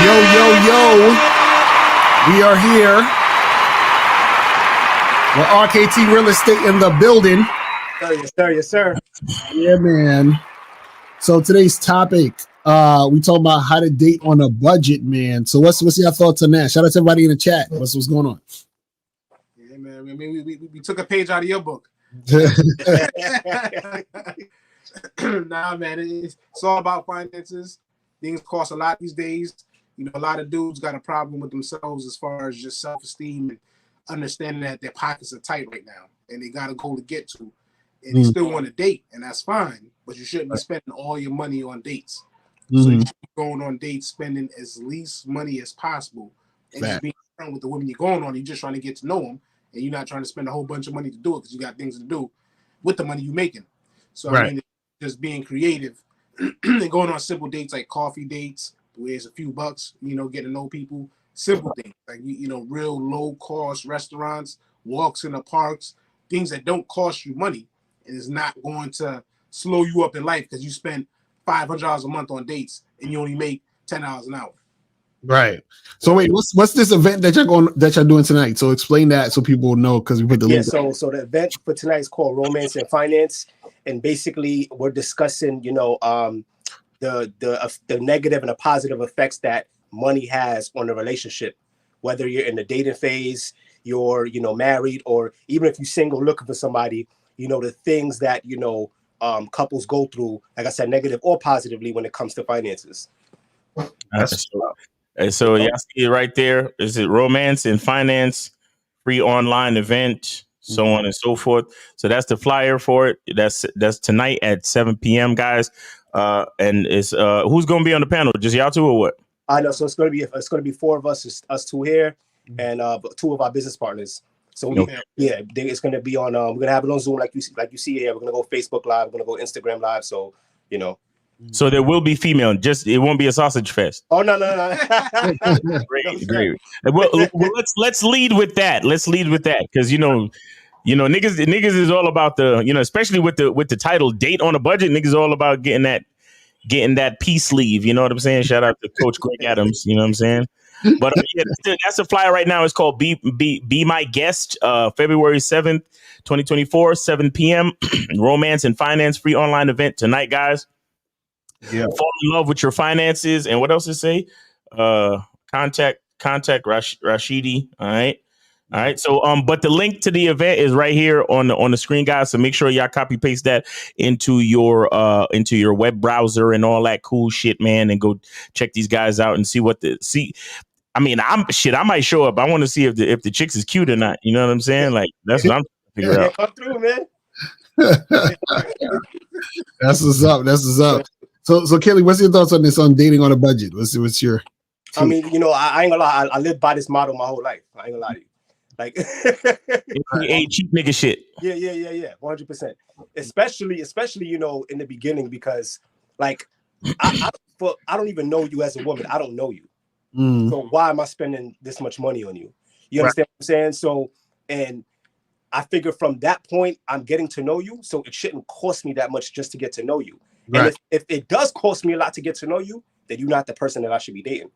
Yo. We are here. We're RKT Real Estate in the building. Yes, sir. Yeah, man. So today's topic, we talk about how to date on a budget, man. So what's your thoughts on that? Shout out to everybody in the chat. What's going on? Yeah, man. I mean, we took a page out of your book. Nah, man. It's all about finances. Things cost a lot these days. You know, a lot of dudes got a problem with themselves as far as just self-esteem and understanding that their pockets are tight right now and they got a goal to get to. And they still want to date, and that's fine. But you shouldn't be spending all your money on dates. So you should be going on dates, spending as least money as possible, and just being friend with the women you're going on. You're just trying to get to know them, and you're not trying to spend a whole bunch of money to do it because you got things to do with the money you're making. So I mean, just being creative and going on simple dates like coffee dates, where it's a few bucks. You know, getting to know people. Simple things like real low cost restaurants, walks in the parks, things that don't cost you money and is not going to slow you up in life because you spend $500 a month on dates and you only make $10 an hour. Right. So wait, what's this event that you're doing tonight? So explain that so people will know because we put the link. So the event for tonight is called Romance and Finance, and basically we're discussing the negative and the positive effects that money has on a relationship, whether you're in the dating phase, you're married, or even if you're single looking for somebody. The things that couples go through, like I said, negative or positively when it comes to finances. So y'all see it right there. Is it Romance and Finance, free online event, so on and so forth. So that's the flyer for it. That's tonight at 7 p.m. guys. And it's who's gonna be on the panel? Just y'all two or what? I know. So it's gonna be four of us, us two here, and two of our business partners. So it's gonna be on. We're gonna have it on Zoom, like you see here. We're gonna go Facebook Live. We're gonna go Instagram Live. So So there will be female. Just it won't be a sausage fest. Oh no. Great. Well, let's lead with that. Let's lead with that because niggas is all about the especially with the title Date on a Budget. Niggas all about getting that peace sleeve. You know what I'm saying? Shout out to Coach Greg Adams. You know what I'm saying? But that's a flyer right now. It's called Be My Guest, February 7th, 2024, 7 p.m. Romance and Finance free online event tonight, guys. Yeah. Fall in love with your finances. And what else to say? Contact Rashidi. All right. So but the link to the event is right here on the screen, guys. So make sure y'all copy paste that into your web browser and all that cool shit, man, and go check these guys out and see I mean, I might show up. I want to see if the chicks is cute or not. You know what I'm saying? Like that's what I'm trying to figure out. Come through, man. That's what's up. So Kelly, what's your thoughts on this on dating on a budget? What's your? I mean, I ain't gonna lie. I lived by this model my whole life. I ain't gonna lie to you. Like, cheap nigga shit. Yeah, 100%. Especially in the beginning because like I don't even know you as a woman. I don't know you. So why am I spending this much money on you? You understand what I'm saying? So, and I figure from that point, I'm getting to know you. So it shouldn't cost me that much just to get to know you. Right. And if it does cost me a lot to get to know you, then you're not the person that I should be dating.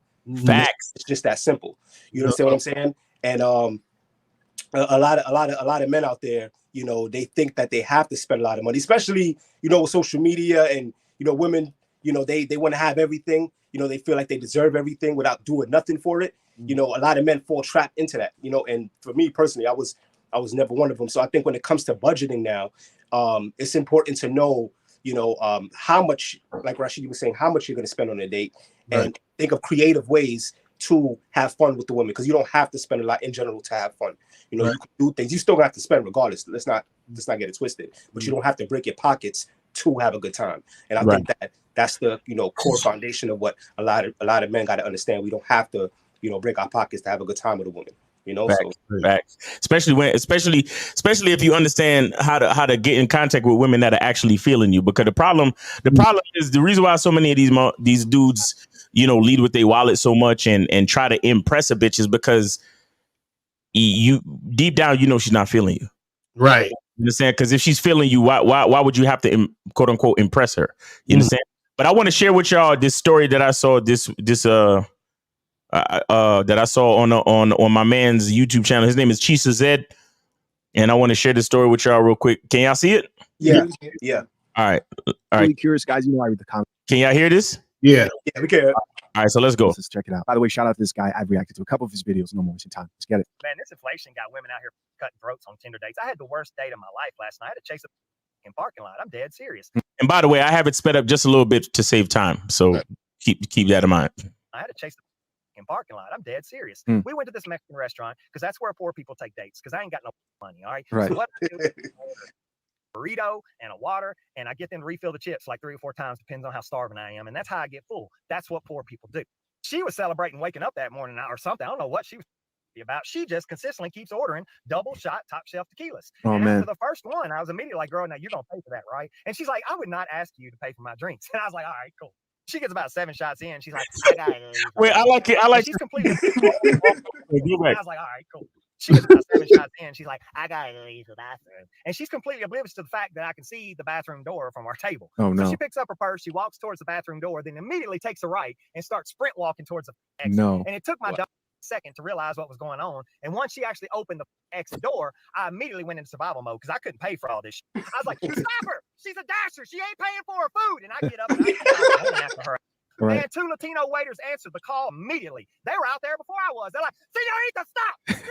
Facts. It's just that simple. You understand what I'm saying? And a lot of men out there, they think that they have to spend a lot of money, especially, with social media and, women, they want to have everything. They feel like they deserve everything without doing nothing for it. A lot of men fall trapped into that, and for me personally, I was never one of them. So I think when it comes to budgeting now, it's important to know, how much, like Rashidi was saying, how much you're going to spend on a date and think of creative ways to have fun with the women. Because you don't have to spend a lot in general to have fun. You can do things. You still have to spend regardless. Let's not get it twisted. But you don't have to break your pockets to have a good time. And I think that's the core foundation of what a lot of men got to understand. We don't have to break our pockets to have a good time with a woman. Facts. Especially if you understand how to get in contact with women that are actually feeling you. Because the problem is the reason why so many of these dudes lead with their wallet so much and try to impress a bitch is because you deep down she's not feeling you. Right. You understand? Because if she's feeling you, why would you have to quote unquote impress her? You understand? But I want to share with y'all this story that I saw this that I saw on my man's YouTube channel. His name is Chisa Zed, and I want to share this story with y'all real quick. Can y'all see it? Yeah. All right. Really curious, guys. You know, I read the comments. Can y'all hear this? Yeah. Yeah, we can. All right, so let's go. Let's check it out. By the way, shout out to this guy. I've reacted to a couple of his videos. No more wasting time. Let's get it. Man, this inflation got women out here cutting throats on Tinder dates. I had the worst date of my life last night. I had to chase a in parking lot. I'm dead serious. And by the way, I have it sped up just a little bit to save time, so keep that in mind. I had to chase the in parking lot. I'm dead serious. Mm. We went to this Mexican restaurant because that's where poor people take dates because I ain't got no money. All right. Right. So what I do is I order a burrito and a water, and I get them to refill the chips like 3 or 4 times, depends on how starving I am. And that's how I get full. That's what poor people do. She was celebrating waking up that morning or something. I don't know what she was about. She just consistently keeps ordering double shot top shelf tequilas. Oh, and man. after the first one, I was immediately like, girl, now you're going to pay for that, right? And she's like, I would not ask you to pay for my drinks. And I was like, all right, cool. She gets about 7 shots in. She's like, I got it. Wait, I like it. I like she's completely. Go And back. I was like, all right, cool. She gets about 7 shots in. She's like, I gotta go use the bathroom. And she's completely oblivious to the fact that I can see the bathroom door from our table. Oh, So no. she picks up her purse, she walks towards the bathroom door, then immediately takes a right and starts sprint walking towards the exit. No. And it took my second to realize what was going on. And once she actually opened the exit door, I immediately went into survival mode because I couldn't pay for all this shit. I was like, stop her. She's a dasher. She ain't paying for her food. And I get up and I start after her. Right. And 2 Latino waiters answered the call immediately. They were out there before I was. They're like, Senorita, stop. This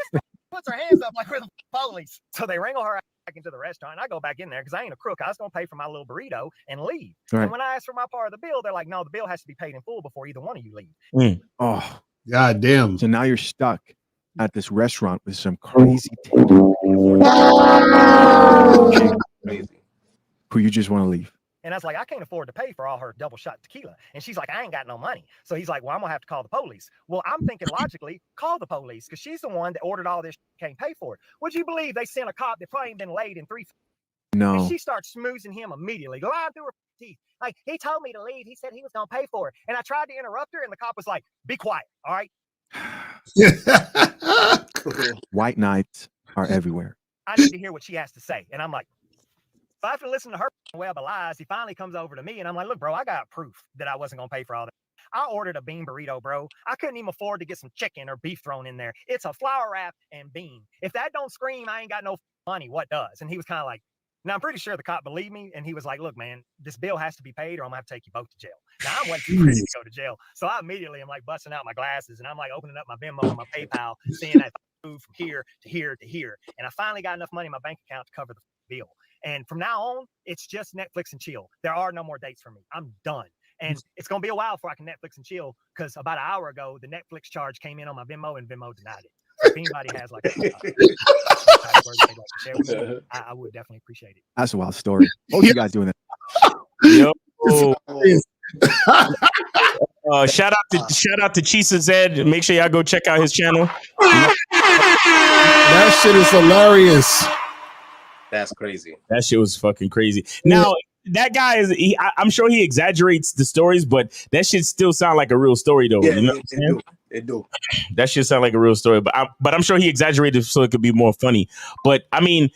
puts her hands up like we're the police. So they wrangle her back into the restaurant. And I go back in there because I ain't a crook. I was going to pay for my little burrito and leave. Right. And when I asked for my part of the bill, they're like, no, the bill has to be paid in full before either one of you leave. Oh, God damn. so now you're stuck at this restaurant with some crazy chick Crazy. who you just want to leave. And I was like, I can't afford to pay for all her double shot tequila. And she's like, I ain't got no money. So he's like, well, I'm going to have to call the police. Well, I'm thinking logically, call the police because she's the one that ordered all this, can't pay for it. Would you believe they sent a cop that probably ain't been laid in 3? And No. she starts schmoozing him immediately, lying through her teeth. Like, he told me to leave. He said he was going to pay for it. And I tried to interrupt her, and the cop was like, be quiet. All right. White knights are everywhere. I need to hear what she has to say. And I'm like, so after listening to her web of lies, he finally comes over to me and I'm like, look, bro, I got proof that I wasn't going to pay for all that. I ordered a bean burrito, bro. I couldn't even afford to get some chicken or beef thrown in there. It's a flour wrap and bean. If that don't scream, I ain't got no money, what does? And he was kind of like, now I'm pretty sure the cop believed me. And he was like, look, man, this bill has to be paid or I'm going to have to take you both to jail. Now I'm way too ready to go to jail. So I immediately am like busting out my glasses and I'm like opening up my Venmo and my PayPal, seeing that move from here to here to here. And I finally got enough money in my bank account to cover the bill. And from now on, it's just Netflix and chill. There are no more dates for me. I'm done. And it's going to be a while before I can Netflix and chill because about an hour ago, the Netflix charge came in on my Venmo and Venmo denied it. So if anybody has like a password they'd like to share with me, I would definitely appreciate it. That's a wild story. What are you guys doing that? Yo. Shout out to Chisa Zed. Make sure y'all go check out his channel. That shit is hilarious. That's crazy. That shit was fucking crazy. Now that guy is I'm sure he exaggerates the stories, but that shit still sound like a real story though. Yeah, You know what I'm saying? It do. That shit sound like a real story, but I'm sure he exaggerated so it could be more funny. But I mean,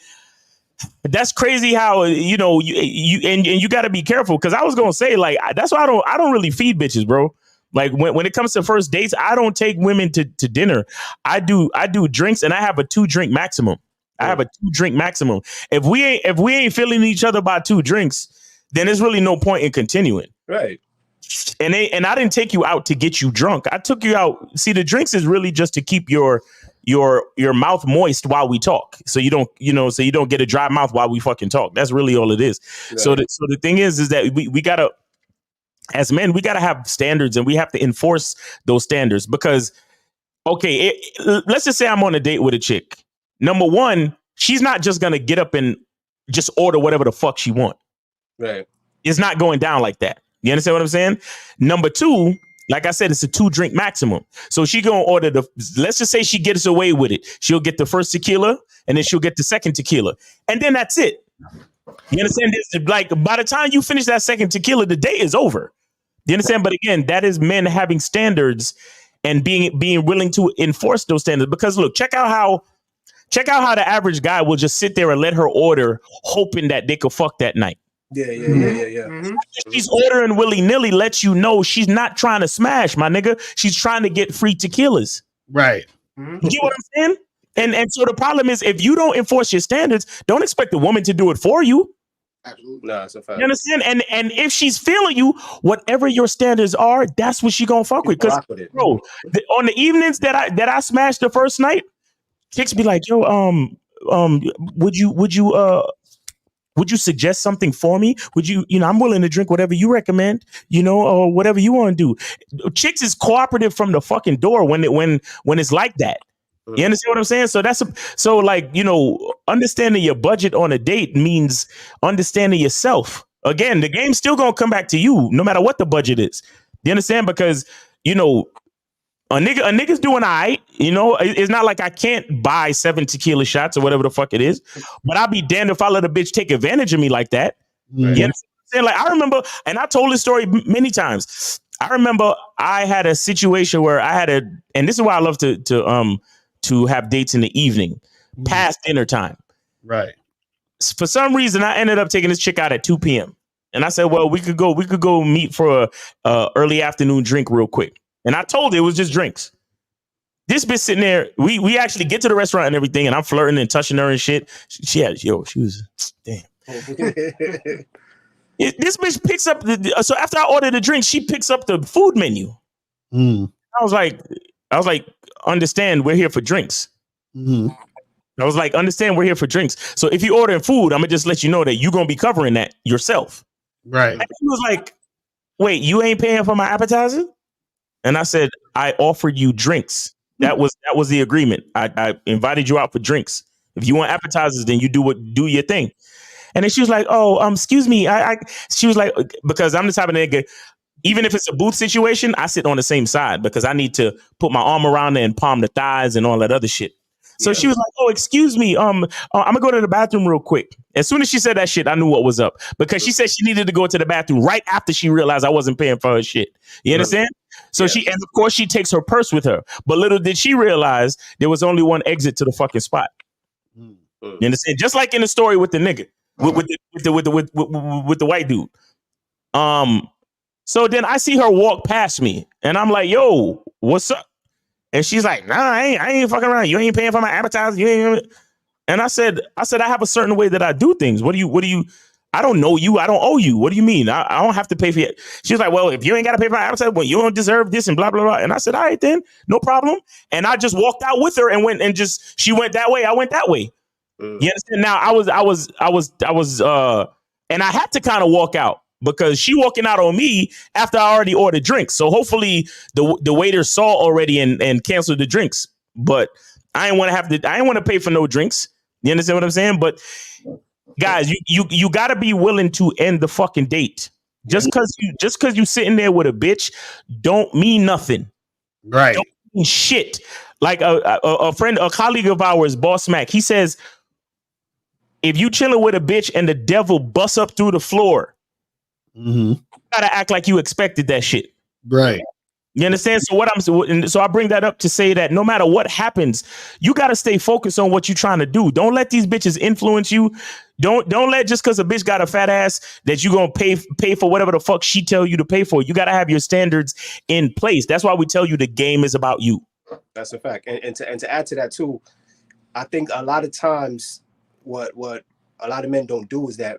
that's crazy how you got to be careful because I was gonna say like that's why I don't really feed bitches, bro. Like when it comes to first dates, I don't take women to dinner. I do drinks and I have a 2-drink maximum. I have a 2-drink maximum. If we ain't feeling each other by 2 drinks, then there's really no point in continuing. Right. And I didn't take you out to get you drunk. I took you out. See, the drinks is really just to keep your mouth moist while we talk. So you don't get a dry mouth while we fucking talk. That's really all it is. Right. So the thing is that we gotta, as men, we gotta have standards and we have to enforce those standards because, okay, let's just say I'm on a date with a chick. Number one, she's not just going to get up and just order whatever the fuck she want. Right. It's not going down like that. You understand what I'm saying? Number two, like I said, it's a 2-drink maximum. So she going to order let's just say she gets away with it. She'll get the first tequila and then she'll get the second tequila. And then that's it. You understand? Like by the time you finish that second tequila, the day is over. You understand? But again, that is men having standards and being willing to enforce those standards. Because look, check out how the average guy will just sit there and let her order, hoping that they could fuck that night. Yeah. Mhm. She's ordering willy-nilly lets you know she's not trying to smash, my nigga. She's trying to get free tequilas. Right. Mhm. You get what I'm saying? And so the problem is, if you don't enforce your standards, don't expect the woman to do it for you. Absolutely. Nah, it's a fact. You understand? And if she's feeling you, whatever your standards are, that's what she gonna fuck with. Because Rock with it. bro, on the evenings that I smashed the first night, chicks be like, yo, would you suggest something for me? Would you, I'm willing to drink whatever you recommend, or whatever you want to do. Chicks is cooperative from the fucking door when it's like that. You understand what I'm saying? So understanding your budget on a date means understanding yourself. Again, the game's still gonna come back to you no matter what the budget is. You understand? Because a nigga's doing all right. It's not like I can't buy 7 tequila shots or whatever the fuck it is. But I'll be damned if I let a bitch take advantage of me like that. You understand what I'm saying? Like, I remember, and I told this story many times. I remember I had a situation where and this is why I love to have dates in the evening, past dinner time. Right. For some reason, I ended up taking this chick out at 2 p.m. And I said, well, we could go meet for a early afternoon drink real quick. And I told her it was just drinks. This bitch sitting there, we actually get to the restaurant and everything, and I'm flirting and touching her and shit. She was, damn. This bitch picks up so after I ordered the drink, she picks up the food menu. I was like, understand, we're here for drinks. I was like, understand, we're here for drinks. So if you order food, I'm gonna just let you know that you're gonna be covering that yourself. Right. And she was like, wait, you ain't paying for my appetizer? And I said, I offered you drinks. That was the agreement. I invited you out for drinks. If you want appetizers, then you do your thing. And then she was like, oh, excuse me. She was like, because I'm the type of nigga, even if it's a booth situation, I sit on the same side because I need to put my arm around her and palm the thighs and all that other shit. So she was like, oh, excuse me. I'm gonna go to the bathroom real quick. As soon as she said that shit, I knew what was up because she said she needed to go to the bathroom right after she realized I wasn't paying for her shit. You understand? So and of course she takes her purse with her, but little did she realize there was only one exit to the fucking spot. You understand? Just like in the story with the nigga, with the white dude. So then I see her walk past me and I'm like, yo, what's up? And she's like, nah, I ain't fucking around. You ain't paying for my appetizer. You ain't. And I said, I have a certain way that I do things. What do you, I don't know you. I don't owe you. What do you mean? I don't have to pay for it. She was like, well, if you ain't got to pay for my appetizer, well, you don't deserve this and blah, blah, blah. And I said, all right, then no problem. And I just walked out with her and went and she went that way. I went that way. You understand? Now I was, and I had to kind of walk out because she walking out on me after I already ordered drinks. So hopefully the waiter saw already and canceled the drinks. But I ain't want to pay for no drinks. You understand what I'm saying? But guys, you got to be willing to end the fucking date. Just because you sitting there with a bitch don't mean nothing. Right. Don't mean shit. Like a friend, a colleague of ours, Boss Mac, he says, if you chilling with a bitch and the devil busts up through the floor, you gotta act like you expected that shit. Right. You understand? So I bring that up to say that no matter what happens, you got to stay focused on what you're trying to do. Don't let these bitches influence you. Don't let just because a bitch got a fat ass that you gonna pay for whatever the fuck she tell you to pay for. You got to have your standards in place. That's why we tell you the game is about you. That's a fact. And to add to that too, I think a lot of times what a lot of men don't do is that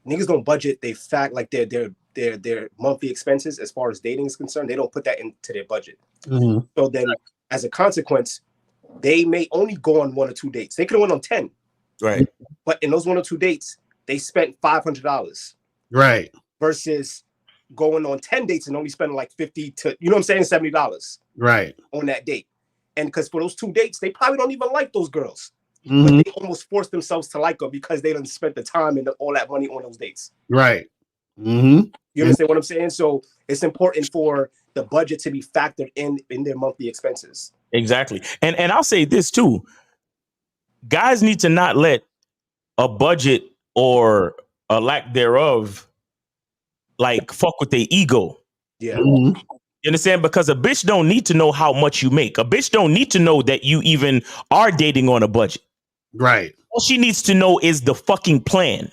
niggas don't budget their monthly expenses as far as dating is concerned. They don't put that into their budget. So then as a consequence, they may only go on 1 or 2 dates. They could have went on 10. Right. But in those 1 or 2 dates, they spent $500. Right. Versus going on 10 dates and only spending like $50 to, you know what I'm saying, $70. Right. On that date. And because for those 2 dates, they probably don't even like those girls. But they almost force themselves to like them because they done spent the time and all that money on those dates. Right. You understand what I'm saying? So it's important for the budget to be factored in their monthly expenses. Exactly. And I'll say this too. Guys need to not let a budget or a lack thereof like fuck with their ego. Yeah. You understand? Because a bitch don't need to know how much you make. A bitch don't need to know that you even are dating on a budget. Right. All she needs to know is the fucking plan.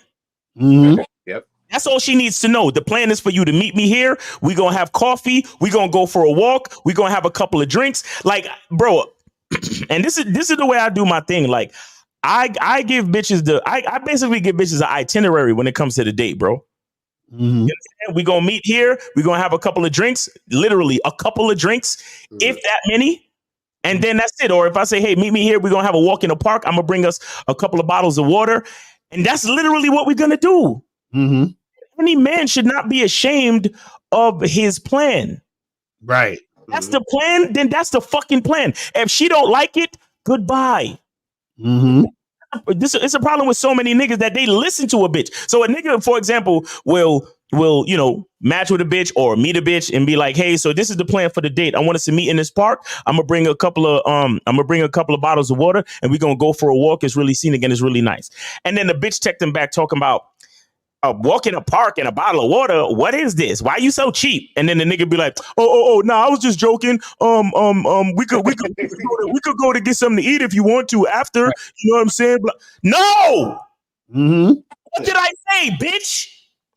Mhm. Yep. That's all she needs to know. The plan is for you to meet me here. We're going to have coffee. We're going to go for a walk. We're going to have a couple of drinks. Like, bro, and this is the way I do my thing. Like, I give bitches I basically give bitches an itinerary when it comes to the date, bro. Mhm. We're going to meet here. We're going to have a couple of drinks, literally a couple of drinks, if that many. And then that's it. Or if I say, hey, meet me here, we're going to have a walk in the park. I'm going to bring us a couple of bottles of water. And that's literally what we're going to do. Mhm. Any man should not be ashamed of his plan. Right. That's the plan. Then that's the fucking plan. If she don't like it, goodbye. Mhm. This it's a problem with so many niggas that they listen to a bitch. So a nigga, for example, will match with a bitch or meet a bitch and be like, hey, so this is the plan for the date. I want us to meet in this park. I'm gonna bring a couple of bottles of water and we're gonna go for a walk. It's really scenic and it's really nice. And then the bitch checked him back talking about a walk in a park and a bottle of water. What is this? Why are you so cheap? And then the nigga be like, oh, nah, I was just joking. We could go to get something to eat if you want to after. Right. You know what I'm saying? No. Mhm. What did I say, bitch?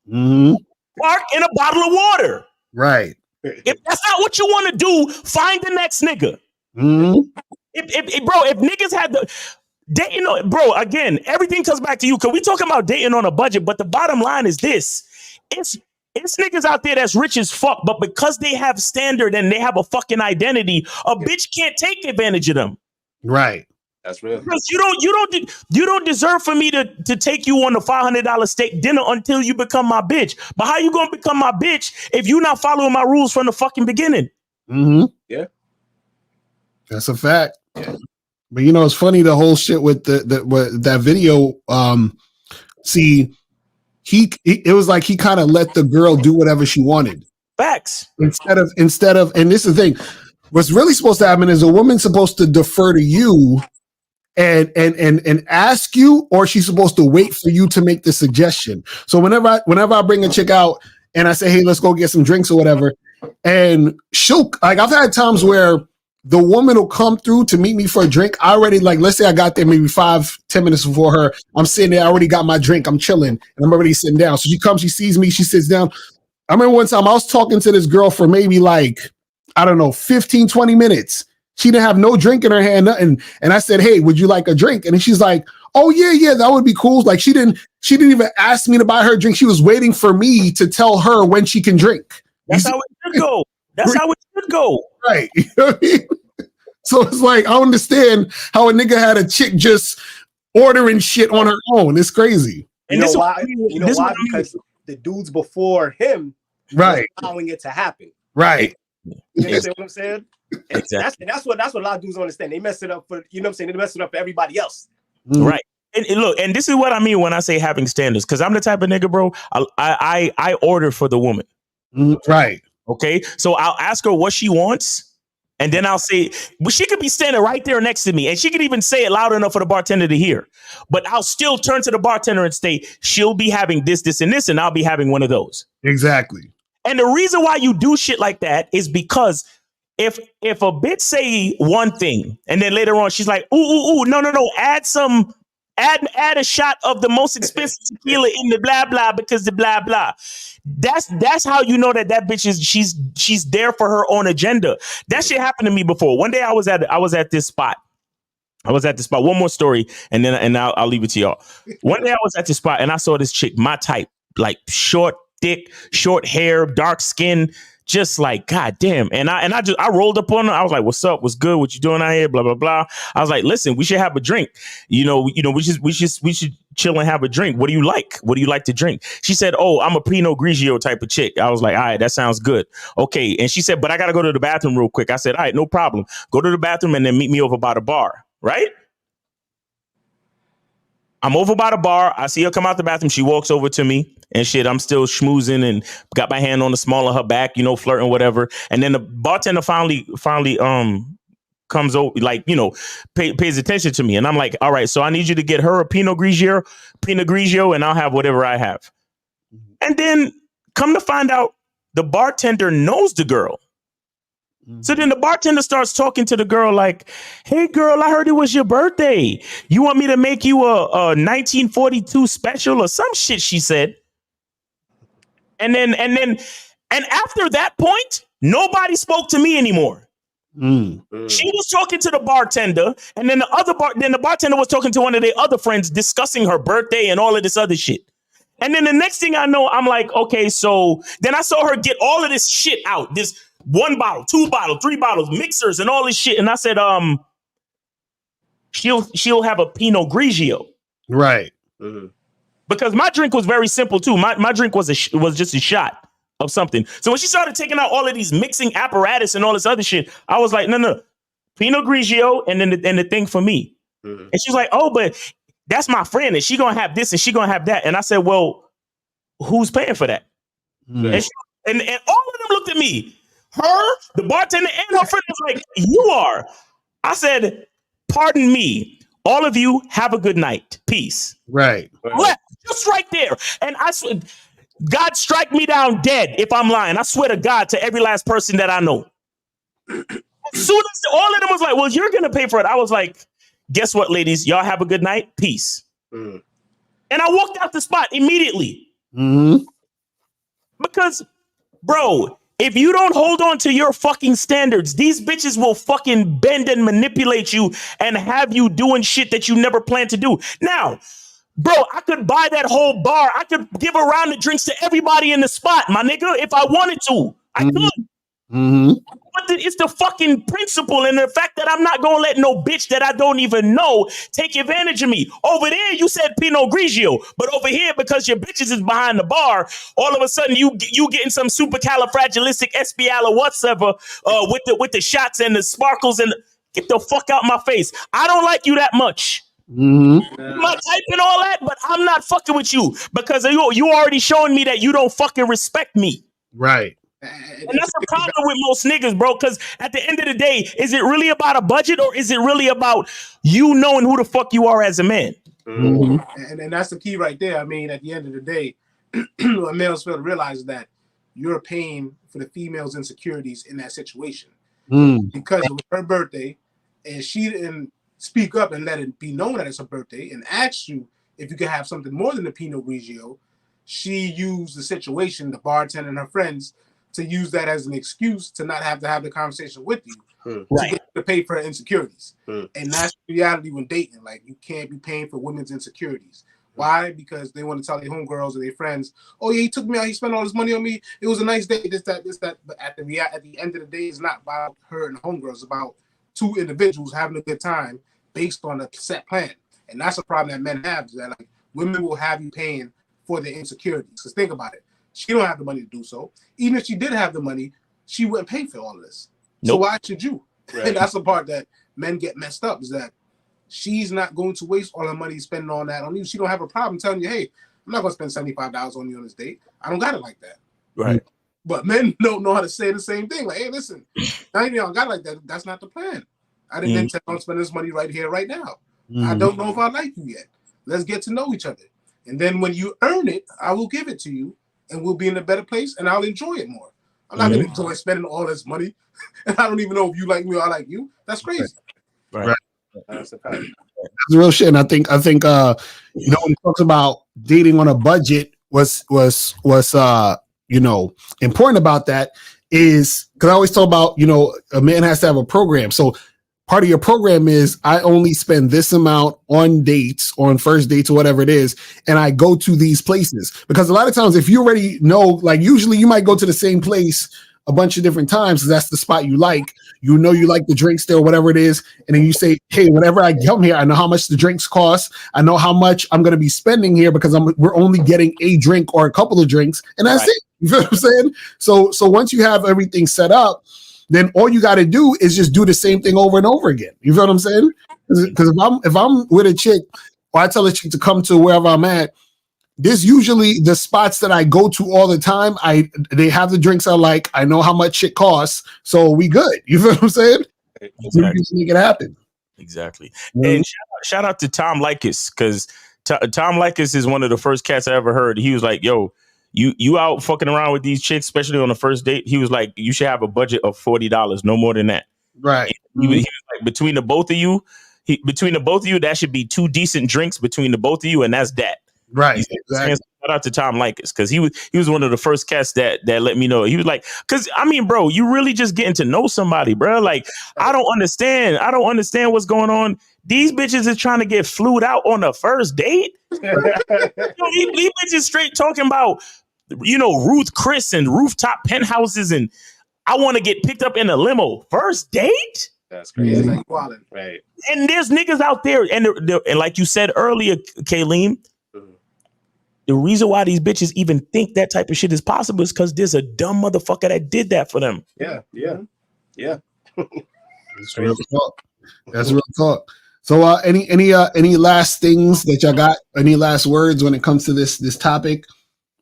Mhm. Park and a bottle of water. Right. If that's not what you want to do, find the next nigga. Mhm. If niggas had the dating, bro, again, everything comes back to you because we talking about dating on a budget, but the bottom line is this. It's niggas out there that's rich as fuck, but because they have standard and they have a fucking identity, a bitch can't take advantage of them. Right. That's real. Because you don't deserve for me to take you on a $500 steak dinner until you become my bitch. But how you gonna become my bitch if you not following my rules from the fucking beginning? Mm-hmm. Yeah. That's a fact. Yeah. But you know, it's funny the whole shit with that video. See, it was like he kind of let the girl do whatever she wanted. Facts. Instead of, and this is the thing. What's really supposed to happen is a woman's supposed to defer to you and ask you, or she's supposed to wait for you to make the suggestion. So whenever I bring a chick out and I say, hey, let's go get some drinks or whatever, and I've had times where the woman will come through to meet me for a drink. I already, like, let's say I got there maybe 5-10 minutes before her. I'm sitting there, I already got my drink, I'm chilling, and I'm already sitting down. So she comes, she sees me, she sits down. I remember one time I was talking to this girl for maybe like, I don't know, 15, 20 minutes. She didn't have no drink in her hand, nothing. And I said, hey, would you like a drink? And then she's like, oh yeah, that would be cool. Like she didn't even ask me to buy her a drink. She was waiting for me to tell her when she can drink. That's how it should go. That's how it should go. Right. You know what I mean? So it's like, I understand how a nigga had a chick just ordering shit on her own. It's crazy. You know why? Because the dudes before him, right, allowing it to happen. Right. You understand what I'm saying? Exactly. That's what a lot of dudes don't understand. They mess it up for, you know what I'm saying? They mess it up for everybody else. Right. And look, and this is what I mean when I say having standards, because I'm the type of nigga, bro. I order for the woman. Right. Okay. So I'll ask her what she wants. And then I'll say, well, she could be standing right there next to me and she could even say it loud enough for the bartender to hear. But I'll still turn to the bartender and say, she'll be having this, this, and this, and I'll be having one of those. Exactly. And the reason why you do shit like that is because if a bitch say one thing and then later on she's like, ooh, no, add a shot of the most expensive tequila in the blah blah because the blah blah. That's how you know that bitch is she's there for her own agenda. That shit happened to me before. One day I was at this spot. One more story, and then I'll leave it to y'all. One day I was at this spot and I saw this chick, my type, like short, thick, short hair, dark skin. Just like, God damn. And I rolled up on her. I was like, what's up? What's good? What you doing out here? Blah, blah, blah. I was like, listen, we should have a drink. We should chill and have a drink. What do you like? What do you like to drink? She said, oh, I'm a Pinot Grigio type of chick. I was like, all right, that sounds good. Okay. And she said, but I got to go to the bathroom real quick. I said, all right, no problem. Go to the bathroom and then meet me over by the bar. Right? I'm over by the bar. I see her come out the bathroom. She walks over to me and shit. I'm still schmoozing and got my hand on the small of her back, flirting, whatever. And then the bartender finally comes over, like, pays attention to me. And I'm like, all right, so I need you to get her a Pinot Grigio, and I'll have whatever I have. And then come to find out, the bartender knows the girl. So then the bartender starts talking to the girl like, "Hey girl, I heard it was your birthday. You want me to make you a 1942 special or some shit," she said. And after that point, nobody spoke to me anymore. She was talking to the bartender, and then the bartender was talking to one of their other friends discussing her birthday and all of this other shit. And then the next thing I know, I'm like, okay, so then I saw her get all of this shit out. This 1 bottle, 2 bottles, 3 bottles, mixers, and all this shit. And I said, she'll have a Pinot Grigio. Right. Because my drink was very simple too. My drink was just a shot of something. So when she started taking out all of these mixing apparatus and all this other shit, I was like, no, Pinot Grigio, and then the thing for me. And she's like, oh, but that's my friend, and she gonna have this and she gonna have that. And I said, well, who's paying for that? And all of them looked at me. Her, the bartender, and her friend was like, you are. I said, pardon me. All of you have a good night. Peace. Right. Left, just right there. And I swear, God strike me down dead if I'm lying. I swear to God, to every last person that I know. As soon as all of them was like, well, you're going to pay for it. I was like, guess what, ladies? Y'all have a good night. Peace. And I walked out the spot immediately. Because, bro, if you don't hold on to your fucking standards, these bitches will fucking bend and manipulate you and have you doing shit that you never planned to do. Now, bro, I could buy that whole bar. I could give a round of drinks to everybody in the spot, my nigga, if I wanted to. I could. But it's the fucking principle and the fact that I'm not going to let no bitch that I don't even know take advantage of me. Over there, you said Pinot Grigio. But over here, because your bitches is behind the bar, all of a sudden you getting some supercalifragilisticexpialidocious or whatever with the shots and the sparkles and get the fuck out my face. I don't like you that much. My type and all that, but I'm not fucking with you because you already showing me that you don't fucking respect me. Right. And that's the problem with most niggas, bro, because at the end of the day, is it really about a budget or is it really about you knowing who the fuck you are as a man? And that's the key right there. I mean, at the end of the day, what males fail to realize is that you're paying for the female's insecurities in that situation. Because it was her birthday and she didn't speak up and let it be known that it's her birthday and asked you if you could have something more than a Pinot Grigio. She used the situation, the bartender and her friends, to use that as an excuse to not have to have the conversation with you to get to pay for her insecurities. And that's the reality when dating. Like, you can't be paying for women's insecurities. Why? Because they want to tell their homegirls or their friends, oh yeah, he took me out, he spent all this money on me, it was a nice day, this, that. But at the end of the day, it's not about her and the homegirls, it's about two individuals having a good time based on a set plan. And that's a problem that men have, is that like women will have you paying for their insecurities. Because think about it. She don't have the money to do so. Even if she did have the money, she wouldn't pay for all of this. So why should you? Right. And that's the part that men get messed up, is that she's not going to waste all her money spending on that on you. She don't have a problem telling you, hey, I'm not going to spend $75 on you on this date. I don't got it like that. Right. But men don't know how to say the same thing. Like, hey, listen, I don't got it like that. That's not the plan. I didn't intend on spending this money right here, right now. I don't know if I like you yet. Let's get to know each other. And then when you earn it, I will give it to you. And we'll be in a better place, and I'll enjoy it more. I'm not going to enjoy spending all this money, and I don't even know if you like me or I like you. That's crazy. Right. That's real shit. And I think when it talks about dating on a budget, what's important about that is, because I always talk about, a man has to have a program. So part of your program is I only spend this amount on dates, on first dates or whatever it is, and I go to these places. Because a lot of times, if you already know, like usually you might go to the same place a bunch of different times because that's the spot you like. You know you like the drinks there, whatever it is, and then you say, hey, whenever I come here, I know how much the drinks cost. I know how much I'm going to be spending here because we're only getting a drink or a couple of drinks, and that's it. You feel what I'm saying? So once you have everything set up, then all you got to do is just do the same thing over and over again. You feel what I'm saying? Because if I'm with a chick, or I tell a chick to come to wherever I'm at, there's usually the spots that I go to all the time. They have the drinks I like. I know how much it costs, so we good. You feel what I'm saying? Exactly. We just make it happen. Exactly. And shout out to Tom Likas, because Tom Likas is one of the first cats I ever heard. He was like, yo, you out fucking around with these chicks, especially on the first date. He was like, you should have a budget of $40, no more than that. Right. He was like, between the both of you, that should be 2 decent drinks between the both of you, and that's that. Right. Exactly. Shout out to Tom Likas, because he was one of the first cats that let me know. He was like, because I mean, bro, you really just getting to know somebody, bro. Like, I don't understand what's going on. These bitches is trying to get flued out on the first date. These bitches straight talking about, Ruth Chris and rooftop penthouses, and I want to get picked up in a limo. First date? That's crazy. Right. And there's niggas out there, and like you said earlier, Kayleen, the reason why these bitches even think that type of shit is possible is because there's a dumb motherfucker that did that for them. Yeah. That's real talk. That's real talk. So, any last things that y'all got? Any last words when it comes to this topic?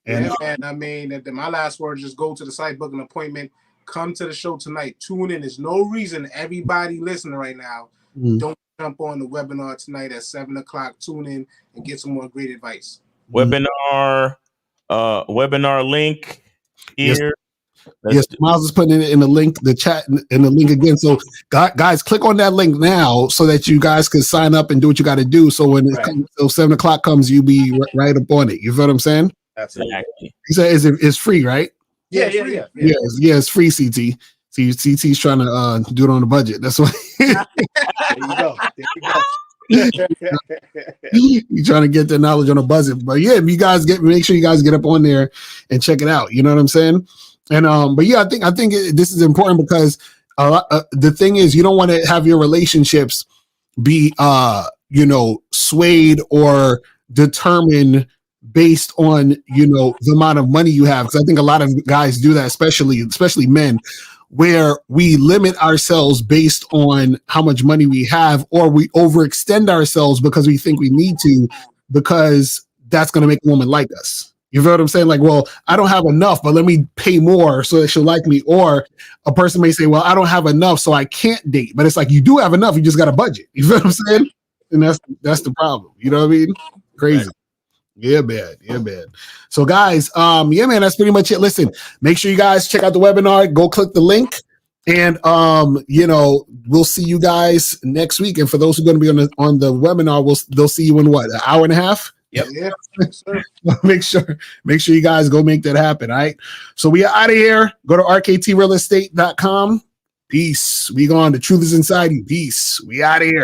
And I mean, my last word is just go to the site, book an appointment, come to the show tonight, tune in. There's no reason everybody listening right now don't jump on the webinar tonight at 7:00. Tune in and get some more great advice. Webinar link here. Yes, Miles is putting it in the link, the chat, in the link again. So, guys, click on that link now so that you guys can sign up and do what you got to do. So when 7:00 comes, you be right up on it. You feel what I'm saying? Absolutely. He said it's free, right? Yeah. It's free. CT. See, CT's trying to do it on the budget. That's why. There you go. You're trying to get the knowledge on a budget. But yeah, you guys make sure you guys get up on there and check it out. You know what I'm saying? And but yeah, I think this is important because the thing is, you don't want to have your relationships be swayed or determined based on the amount of money you have. Because I think a lot of guys do that, especially men, where we limit ourselves based on how much money we have, or we overextend ourselves because we think we need to, because that's going to make a woman like us. You feel what I'm saying? Like, well, I don't have enough, but let me pay more so that she'll like me. Or a person may say, well, I don't have enough, so I can't date. But it's like, you do have enough, you just got a budget. You feel what I'm saying? And that's the problem. You know what I mean? Crazy. Right. Yeah, man. So guys, man, that's pretty much it. Listen, make sure you guys check out the webinar. Go click the link, and we'll see you guys next week. And for those who are going to be on the webinar, they'll see you in what, an hour and a half? Yep. Yeah. make sure you guys go make that happen. All right. So we are out of here. Go to rktrealestate.com. Peace. We gone. The truth is inside you. Peace. We out of here.